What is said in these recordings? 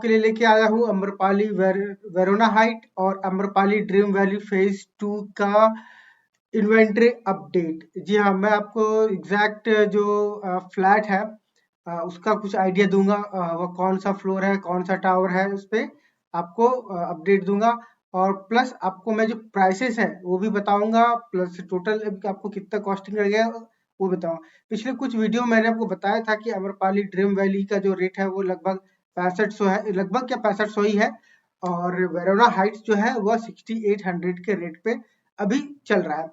आपके लिए लेके आया हूँ अम्रपाली वेरोना हाइट और अम्रपाली ड्रीम वैली फेज 2 का इन्वेंट्री अपडेट। जी हाँ, मैं आपको एग्जैक्ट जो फ्लैट है उसका कुछ आइडिया दूंगा। वो कौन सा फ्लोर है, कौन सा टावर है, उस पे आपको अपडेट दूंगा। और प्लस आपको मैं जो प्राइसेस है वो भी बताऊंगा, प्लस टोटल आपको कितना कॉस्टिंग लगेगा वो बताऊंगा। पिछले कुछ वीडियो मैंने आपको बताया था कि अम्रपाली ड्रीम वैली का जो रेट है वो लगभग 6500 है, लगभग क्या 6500 ही है। और वेरोना हाइट्स जो है वह 6800 के रेट पे अभी चल रहा है।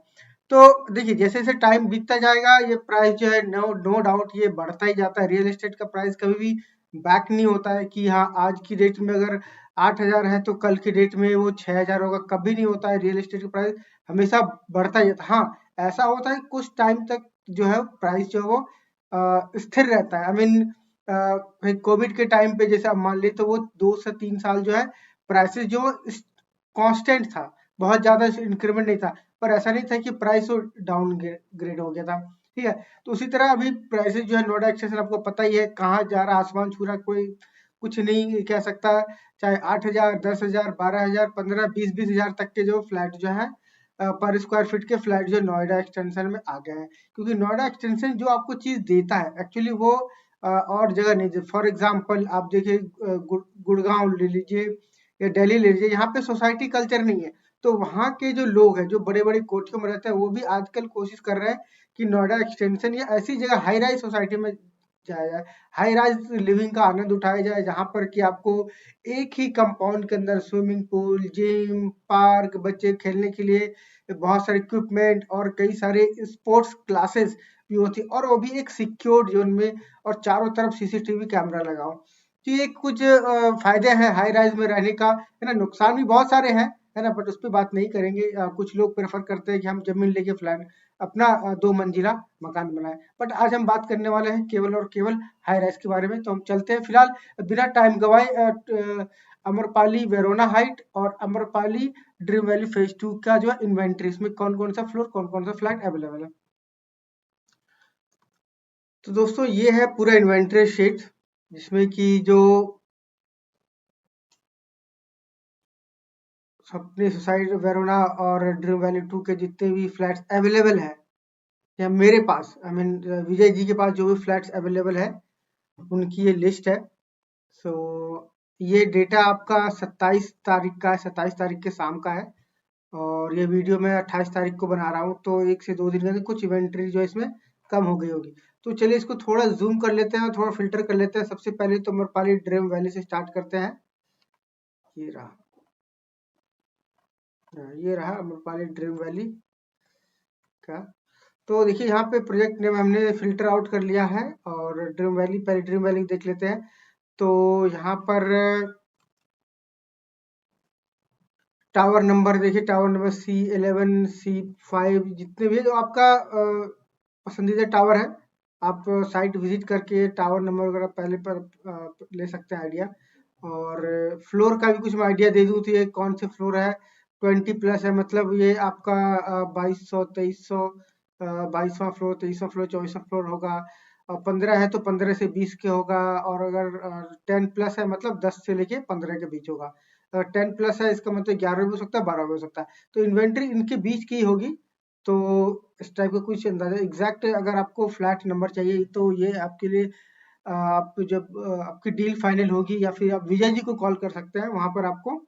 तो देखिए जैसे जैसे टाइम बीतता जाएगा ये प्राइस जो है नो नो डाउट ये बढ़ता ही जाता है। रियल एस्टेट का प्राइस कभी भी बैक नहीं होता है कि हाँ आज की डेट में अगर 8000 है तो कल की डेट में वो 6000 होगा, कभी नहीं होता है। रियल एस्टेट का प्राइस हमेशा बढ़ता ही जाता है। हाँ ऐसा होता है कुछ टाइम तक जो है प्राइस जो है वो स्थिर रहता है। आई मीन कोविड के टाइम पे जैसे आप मान ले तो वो 2 से 3 साल जो है प्राइसेस जो कांस्टेंट था, बहुत ज्यादा इंक्रीमेंट नहीं था। पर ऐसा नहीं था कि प्राइस डाउन ग्रेड हो गया था। ठीक है, तो उसी तरह अभी प्राइसेस जो है नोएडा एक्सटेंशन आपको पता ही है कहाँ जा रहा है, आसमान छू रहा, कोई कुछ नहीं कह सकता। चाहे 8000, 10,000, 12,000, 15, 20,000 तक के जो फ्लैट जो है पर स्क्वायर फीट के फ्लैट जो नोएडा एक्सटेंशन में आ गए हैं। क्योंकि नोएडा एक्सटेंशन जो आपको चीज देता है एक्चुअली वो और जगह नहीं देता। फॉर एग्जाम्पल आप देखिए गुड़गांव ले लीजिए या दिल्ली ले लीजिए, यहाँ पे सोसाइटी कल्चर नहीं है। तो वहाँ के जो लोग हैं जो बड़े बड़े कोठियों में रहते हैं वो भी आजकल कोशिश कर रहे हैं कि नोएडा एक्सटेंशन या ऐसी जगह हाई राइज सोसाइटी में जाया जाए, हाई राइज लिविंग का आनंद उठाया जाए, जहाँ पर कि आपको एक ही कंपाउंड के अंदर स्विमिंग पूल, जिम, पार्क, बच्चे खेलने के लिए बहुत सारे इक्विपमेंट और कई सारे स्पोर्ट्स क्लासेस भी होती, और वो भी एक सिक्योर्ड जोन में, और चारों तरफ सीसीटीवी कैमरा लगाओ। तो ये कुछ फायदे हैं हाई राइज में रहने का, है ना। नुकसान भी बहुत सारे हैं, है ना, बट उस पर बात नहीं करेंगे। कुछ लोग प्रेफर करते हैं कि हम जमीन लेके फ्लैट अपना 2 मंजिला मकान बनाए, बट आज हम बात करने वाले हैं केवल और केवल हाई राइज के बारे में। तो हम चलते हैं फिलहाल बिना टाइम गवाए अमरपाली वेरोना हाइट और अमरपाली ड्रीम वैली फेज 2 का जो है इन्वेंट्री, इसमें कौन कौन सा फ्लोर, कौन कौन सा फ्लैट अवेलेबल है। तो दोस्तों ये है पूरा इन्वेंट्री शीट, जिसमें कि जो अपने सोसाइटी वेरोना और ड्रीम वैली 2 के जितने भी फ्लैट्स अवेलेबल है या मेरे पास, आई मीन विजय जी के पास जो भी फ्लैट्स अवेलेबल है उनकी ये लिस्ट है। सो ये डेटा आपका 27 तारीख का है, 27 तारीख के शाम का है। और ये वीडियो मैं 28 तारीख को बना रहा हूँ, तो 1 से 2 दिन के अंदर कुछ इन्वेंट्री जो है इसमें कम हो गई होगी। तो चलिए इसको थोड़ा जूम कर लेते हैं, थोड़ा फिल्टर कर लेते हैं। सबसे पहले तो अमरपाली ड्रीम वैली से स्टार्ट करते हैं। ये रहा, ये रहा अमरपाली ड्रीम वैली का। तो देखिए यहाँ पे प्रोजेक्ट नेम हमने फिल्टर आउट कर लिया है, और ड्रीम वैली, पहले ड्रीम वैली देख लेते हैं। तो यहाँ पर टावर नंबर देखिए, टावर नंबर C11, C5 जितने भी है जो आपका पसंदीदा टावर है, आप साइट विजिट करके टावर नंबर वगैरह पहले पर ले सकते हैं आइडिया। और फ्लोर का भी कुछ मैं आइडिया दे दूं तो ये कौन से फ्लोर है, 20+ है, मतलब ये आपका 2200, 2300, 22वां फ्लोर, 23वां फ्लोर, 24वां फ्लोर होगा। और 15 है तो 15 से 20 के होगा। और अगर 10+ है मतलब 10 से लेके 15 के बीच होगा। 10+ है इसका मतलब 11 भी हो सकता है, 12 भी हो सकता है। तो इन्वेंट्री इनके बीच की होगी। तो इस टाइप का कुछ अंदाजा एग्जैक्ट अगर आपको फ्लैट नंबर चाहिए तो ये आपके लिए आप जब आपकी डील फाइनल होगी या फिर आप विजय जी को कॉल कर सकते हैं, वहां पर आपको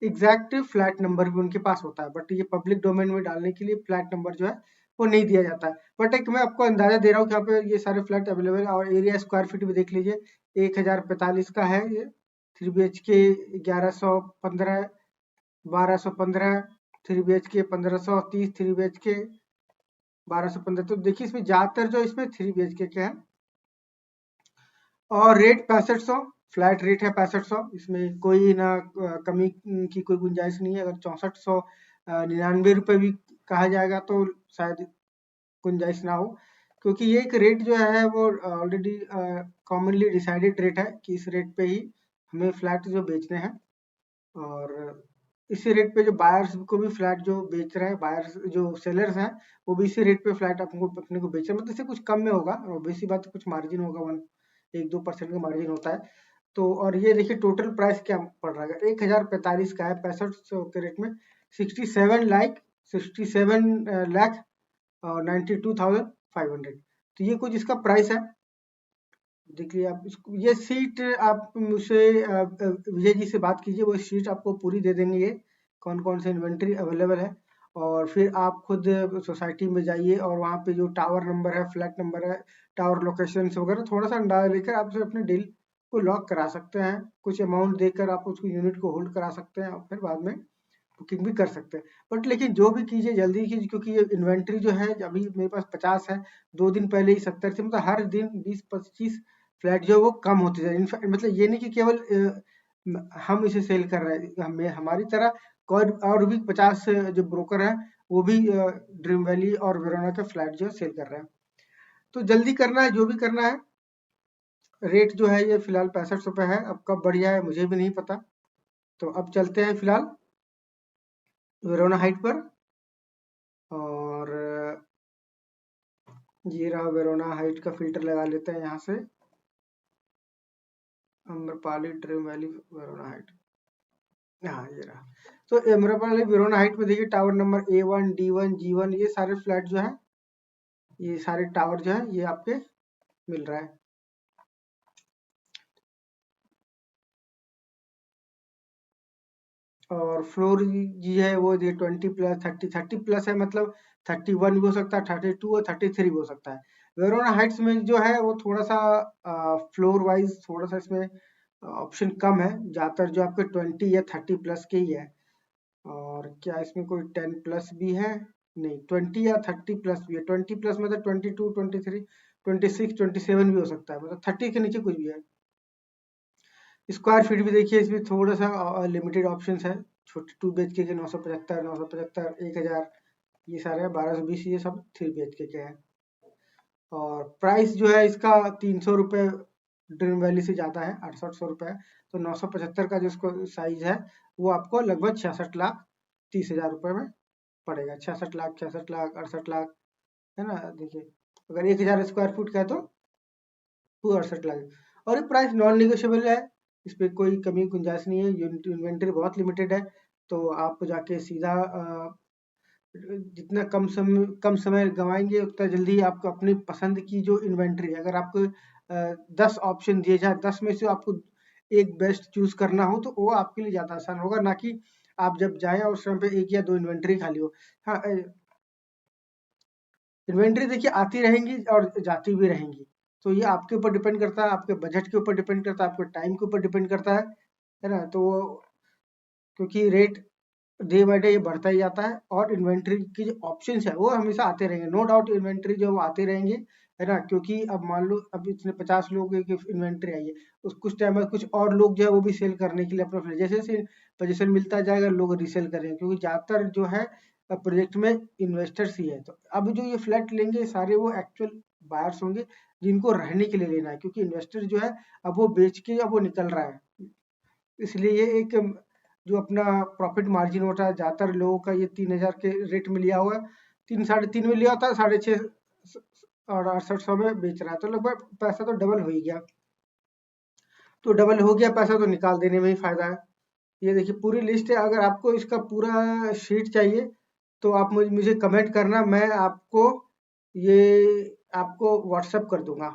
एग्जैक्ट फ्लैट नंबर भी उनके पास होता है। बट ये पब्लिक डोमेन में डालने के लिए फ्लैट नंबर जो है वो नहीं दिया जाता है। बट एक मैं आपको अंदाजा दे रहा हूँ कि यहाँ पे ये सारे फ्लैट अवेलेबल है। और एरिया स्क्वायर फीट भी देख लीजिए, 1045 का है ये। 3 BHK 1115, 1215, 3 BHK 1530, 3 BHK 1215। तो देखिए इसमें ज्यादातर जो इसमें 3 BHK के हैं। और रेट 6500, फ्लैट रेट है 6500, इसमें कोई ना कमी की कोई गुंजाइश नहीं है। अगर 6499 रुपये भी कहा जाएगा तो शायद गुंजाइश ना हो, क्योंकि ये एक रेट जो है वो ऑलरेडी कॉमनली डिसाइडेड रेट है कि इस रेट पे ही हमें फ्लैट जो बेचने हैं। और इसी रेट पे जो बायर्स को भी फ्लैट जो बेच रहे हैं, बायर्स जो सेलर्स हैं वो भी इसी रेट पे फ्लैट अपने को बेच रहे हैं। मतलब इससे कुछ कम में होगा, और बेसी बात कुछ मार्जिन होगा, 1-2% का मार्जिन होता है। तो और ये देखिए टोटल प्राइस क्या पड़ रहा है, 1045 का है 6500 के रेट में, 67 लाख और 92,500। तो ये कुछ इसका प्राइस है। देखिए आप इसको, ये सीट आप मुझसे विजय जी से बात कीजिए, वो सीट आपको पूरी दे देंगे, ये कौन कौन से इन्वेंट्री अवेलेबल है। और फिर आप खुद सोसाइटी में जाइए और वहाँ पे जो टावर नंबर है, फ्लैट नंबर है, टावर लोकेशन वगैरह थोड़ा सा अंदाजा लेकर आप उसे अपने डील को लॉक करा सकते हैं। कुछ अमाउंट देकर आप उसको यूनिट को होल्ड करा सकते हैं और फिर बाद में बुकिंग भी कर सकते हैं। बट लेकिन जो भी कीजिए जल्दी कीजिए, क्योंकि ये इन्वेंट्री जो है अभी मेरे पास 50 है, 2 दिन पहले ही 70 थे, मतलब हर दिन 20-25 फ्लैट जो है वो कम होते जा रहे हैं। मतलब ये नहीं कि केवल हम इसे सेल कर रहे हैं, हमें हमारी तरह और भी 50 जो ब्रोकर हैं वो भी ड्रीम वैली और वेरोना के फ्लैट जो है सेल कर रहे हैं। तो जल्दी करना है, जो भी करना है। रेट जो है ये फिलहाल 65 रुपये है, अब कब बढ़ जाए मुझे भी नहीं पता। तो अब चलते हैं फिलहाल वेरोना हाइट पर, और ये रहा वेरोना हाइट का फिल्टर लगा लेते हैं यहाँ से, Amrapali dream valley Verona height. हाँ ये रहा। तो अम्रपाली वेरोना हाइट में देखिए tower number A1 D1 G1 ये सारे फ्लैट जो है, ये सारे टावर जो है ये आपके मिल रहा है। और फ्लोर जी है वो ये 20+, 30+ है, मतलब 31 भी हो सकता है, 32 और 33 भी हो सकता है। वेरोना हाइट्स में जो है वो थोड़ा सा फ्लोर वाइज थोड़ा सा इसमें ऑप्शन कम है, ज्यादातर जो आपके 20 या 30+ के ही है। और क्या इसमें कोई 10+ भी है? नहीं, 20 या 30+ भी है। 20+ मतलब 22, 23, 26, 27 भी हो सकता है, मतलब 30 के नीचे कुछ भी है। स्क्वायर फीट भी देखिए इसमें थोड़ा सा लिमिटेड ऑप्शंस है, छोटे 2 BHK के 975, 975, 1000, ये सारे 1220, ये सब 3 BHK के हैं। और प्राइस जो है इसका 300 रुपये ड्रीम वैली से ज़्यादा है, 6800 रुपये है। तो 975 का जो इसको साइज है वो आपको लगभग 66,30,000 रुपये में पड़ेगा। 66 लाख, 66 लाख, 68 लाख, है ना। देखिए अगर 1000 स्क्वायर फुट का है तो वो 68 लाख। और ये प्राइस नॉन निगोशियबल है, इस पे कोई कमी गुंजाइश नहीं है, इन्वेंटरी बहुत लिमिटेड है। तो आप जाके सीधा जितना कम समय गंवाएंगे उतना जल्दी आपको अपनी पसंद की जो इन्वेंटरी है, अगर आपको 10 ऑप्शन दिए जाए, 10 में से आपको एक बेस्ट चूज करना हो तो वो आपके लिए ज़्यादा आसान होगा, ना कि आप जब जाएं और उस समय पे 1 या 2 इन्वेंटरी खाली हो। हाँ, इन्वेंटरी देखिए आती रहेंगी और जाती भी रहेंगी, तो ये आपके ऊपर डिपेंड करता है, आपके बजट के ऊपर डिपेंड करता है, आपके टाइम के ऊपर डिपेंड करता है ना। तो क्योंकि रेट डे बाय डे ये बढ़ता ही जाता है, और इन्वेंट्री की जो ऑप्शंस है वो हमेशा आते रहेंगे, नो डाउट इन्वेंट्री जो वो आते रहेंगे, है ना। क्योंकि अब मान लो अब इतने 50 लोगों की इन्वेंट्री आई है, उस कुछ टाइम में कुछ और लोग जो है वो भी सेल करने के लिए अपना जैसे जैसे पोजीशन मिलता जाएगा लोग रीसेल करेंगे, क्योंकि ज्यादातर जो है प्रोजेक्ट में इन्वेस्टर्स ही है। तो अब जो ये फ्लैट लेंगे सारे वो एक्चुअल बायर्स होंगे जिनको रहने के लिए लेना है, क्योंकि इन्वेस्टर जो है अब वो बेच के अब वो निकल रहा है। इसलिए ये एक जो अपना प्रॉफिट मार्जिन होता है, ज्यादातर लोगों का ये 3,000 के रेट में लिया हुआ है, 3, 3.5 में लिया होता है, 6.5 और 6800 में बेच रहा है, तो लगभग पैसा तो डबल हो ही गया। तो डबल हो गया पैसा तो निकाल देने में ही फायदा है। ये देखिए पूरी लिस्ट है, अगर आपको इसका पूरा शीट चाहिए तो आप मुझे कमेंट करना, मैं आपको ये आपको व्हाट्सअप कर दूंगा।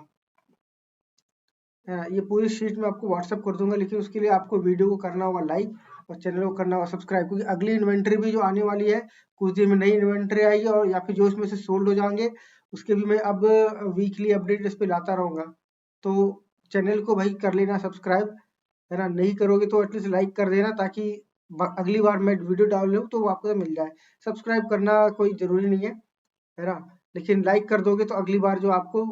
ये पूरी शीट मैं आपको व्हाट्सअप कर दूंगा, लेकिन उसके लिए आपको वीडियो को करना होगा लाइक और चैनल को करना होगा सब्सक्राइब, क्योंकि अगली इन्वेंट्री भी जो आने वाली है कुछ दिन में नई इन्वेंट्री आएगी, और या फिर जो इसमें से सोल्ड हो जाएंगे उसके भी मैं अब वीकली अपडेट इस पे लाता रहूंगा। तो चैनल को भाई कर लेना सब्सक्राइब, है ना। नहीं करोगे तो एटलीस्ट लाइक कर देना, ताकि अगली बार मैं वीडियो डाल लूँ तो वो आपको मिल जाए। सब्सक्राइब करना कोई जरूरी नहीं है ना, लेकिन लाइक कर दोगे तो अगली बार जो आपको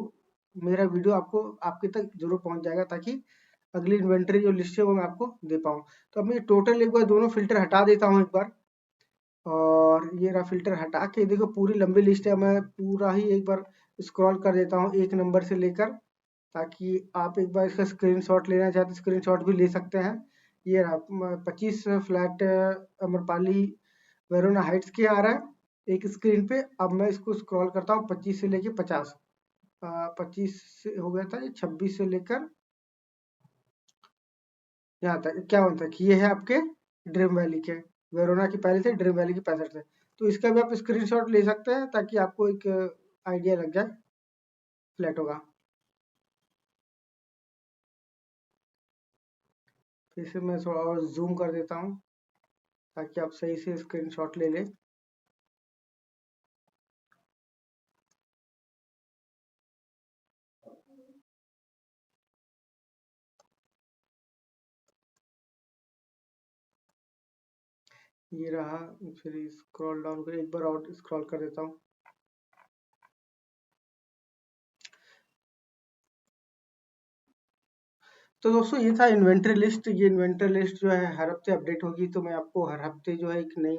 मेरा वीडियो आपको आपके तक जरूर पहुंच जाएगा, ताकि अगली इन्वेंटरी जो लिस्ट है वो मैं आपको दे पाऊँ। तो अब मैं टोटल एक बार दोनों फिल्टर हटा देता हूँ एक बार, और ये रहा फिल्टर हटा के, देखो पूरी लंबी लिस्ट है, मैं पूरा ही एक बार स्क्रॉल कर देता हूँ एक नंबर से लेकर, ताकि आप एक बार इसका स्क्रीनशॉट लेना चाहते तो स्क्रीनशॉट भी ले सकते हैं। ये रहा 25 फ्लैट अम्रपाली वेरोना हाइट्स के आ रहा है एक स्क्रीन पे। अब मैं इसको स्क्रॉल करता हूँ 25 से लेके 50, 25 से हो गया था, ये 26 से लेकर यहाँ तक क्या होता है कि ये है आपके ड्रीम वैली के, वेरोना की पहले थे, ड्रीम वैली की 65 थे। तो इसका भी आप स्क्रीनशॉट ले सकते हैं ताकि आपको एक आइडिया लग जाए फ्लैटों का। फिर से मैं थोड़ा और जूम कर देता हूँ ताकि आप सही से स्क्रीनशॉट ले लें। ये रहा। फिर स्क्रॉल डाउन कर एक बार और स्क्रॉल कर देता हूँ। तो दोस्तों ये था इन्वेंटरी लिस्ट। ये इन्वेंटरी लिस्ट जो है हर हफ्ते अपडेट होगी, तो मैं आपको हर हफ्ते जो है एक नई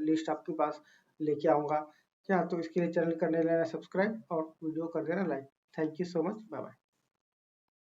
लिस्ट आपके पास लेके आऊँगा। क्या तो इसके लिए चैनल करने लेना सब्सक्राइब और वीडियो कर देना like. Thank you so much, bye bye.